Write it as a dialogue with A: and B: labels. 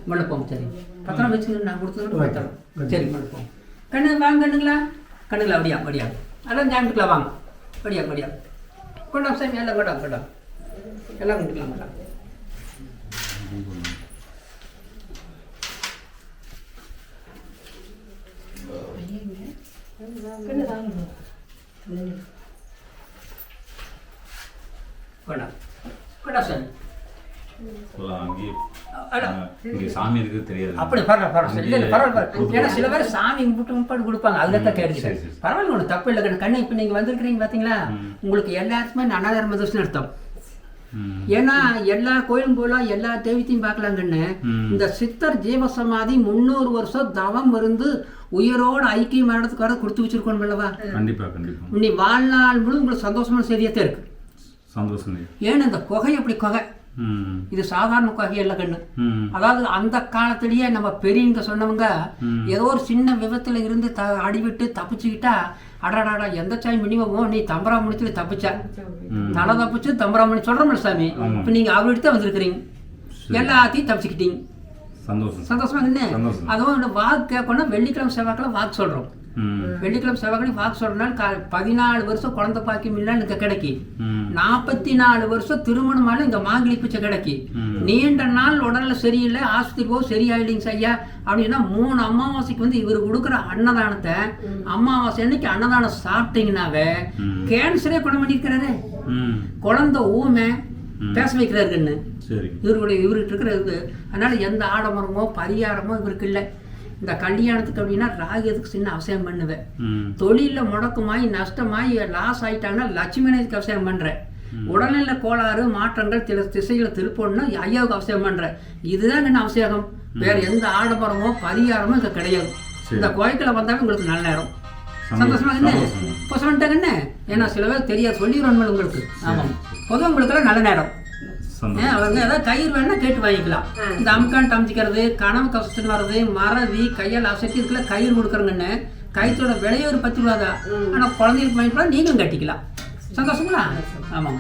A: மண்டப்போம். சரி பத்திரம் வச்சு நான் கொடுத்தது பத்திரம். சரி மண்டப்போம். கண்ணு வாங்க கண்ணுங்களா, கண்ணுங்களா அப்படியா அப்படியா, அதான் ஞாபகத்துக்குலாம் வாங்க படியா படியா. கொண்டாம் சாமி எல்லாம் கொண்டாம் கொண்டாம் எல்லாம் கொண்டுக்கலாம் கொண்டாம். கொண்டாம் கொண்டாம் சாமி.
B: சாமி இருக்கு தெரியாது.
A: அப்படி பரவாயில்ல பரவாயில்ல. ஏன்னா சில பேர் சாமி முப்பாடு கொடுப்பாங்க, அதுதான் கேட்குறேன். பரவாயில்ல ஒன்று தப்பு இல்லை கண்ணு. இப்போ நீங்கள் வந்திருக்கிறீங்க பார்த்தீங்களா, உங்களுக்கு எல்லாருக்குமே அனாதார தோஷம் அர்த்தம். ஏன்னா எல்லா கோயிலும் போலாம், எல்லா தெய்வத்தையும் பார்க்கலாம் கண்ணு. இந்த சித்தர் ஜீவசமாதி 300 வருஷம் தவம் இருந்து உயிரோடு ஐக்கியம் ஆனதுக்கு வர கொடுத்து வச்சிருக்கோம் அல்லவா.
B: கண்டிப்பா கண்டிப்பா.
A: நீ வாழ்நாள் முழு உங்களுக்கு சந்தோஷமான செய்தியத்தான் இருக்கு.
B: சந்தோஷம்.
A: ஏன்னா இந்த குகை எப்படி குகை, இது சாதாரண குகை இல்லை கண்ணு. அதாவது அந்த காலத்திலேயே நம்ம பெரியவங்க சொன்னவங்க ஏதோ ஒரு சின்ன விபத்துல இருந்து அடிவிட்டு தப்பிச்சுக்கிட்டா, அடாடாடா எந்த சாமி மினிமம் நீ தம்பராமணித்துல தப்பிச்சா, தலை தப்பிச்சு தம்பராமணி சொல்றோம்ல சாமி. இப்ப நீங்க அவர்கிட்ட வந்திருக்கிறீங்க, எல்லாத்தையும் தப்பிச்சுக்கிட்டீங்க. சந்தோஷமா என்ன. அதுவும் வாக்கு கேட்கணும். வெள்ளிக்கிழமை செவ்வாய்க்கிழமை வாக்கு சொல்றோம். வெள்ளிக்கிழமை செவ்வாய்க்கிழமை வாக்கு சொல்றதுனால 14 வருஷம் குழந்தை பாக்கியம் இல்லைன்னு இங்க கிடைக்கி, 44 வருஷம் திருமணமால இங்க மாங்கலி பிச்சை கிடைக்கி, நீண்ட நாள் உடல்ல சரியில்லை ஆஸ்பத்திரி போ சரியாயிடுங்க ஐயா அப்படின்னா 3 அமாவாசைக்கு வந்து இவர் கொடுக்குற அன்னதானத்தை அமாவாசை அன்னைக்கு அன்னதானம் சாப்பிட்டீங்கன்னாவே கேன்சரே குணம் பண்ணிருக்கிறாரு. குழந்தை ஊமை பேச வைக்கிறாருன்னு இவர்கிட்ட இருக்கிறது. அதனால எந்த ஆடம்பரமோ பரிகாரமோ இவருக்கு இல்லை. இந்த கல்யாணத்துக்கு அப்படின்னா ராகியத்துக்கு சின்ன அவசியம் பண்ணுவேன். தொழில முடக்கமாயி நஷ்டமாயி லாஸ் ஆயிட்டாங்கன்னா லட்சுமிக்கு அவசியம் பண்றேன். உடல்நிலை கோளாறு மாற்றங்கள் சில திசைகளை திருப்பணும்னா ஐயாவுக்கு அவசியம் பண்றேன். இதுதான் என்ன அவசியம். வேற எந்த ஆடம்பரமோ பரிகாரமோ இங்க கிடையாது. இந்த கோயிலுக்குள்ள வந்தாலும் உங்களுக்கு நல்ல நேரம். சந்தோஷமா என்ன இப்போ சொல்லிட்டாங்க என்ன. ஏன்னா சில பேர் தெரியாது சொல்லிடுவோம் உங்களுக்கு. ஆமாம் பொதுவாக உங்களுக்கெல்லாம் நல்ல நேரம். அவங்க ஏதாவது கயிறு வேணா கேட்டு வாங்கிக்கலாம். இந்த அமுக்கான்ட்டு அமைச்சிக்கிறது, கனவு கஷ்டம் வர்றது, மறதி, கையால் அசைக்கு இருக்குல்ல கயிறு கொடுக்குறங்கன்னு. கயிற்றோட விலையை ஒரு 10 ரூபா தான். ஆனால் குழந்தைகளுக்கு வாங்கிக்கலாம், நீங்களும் கட்டிக்கலாம். சந்தோஷங்களா. ஆமாம்.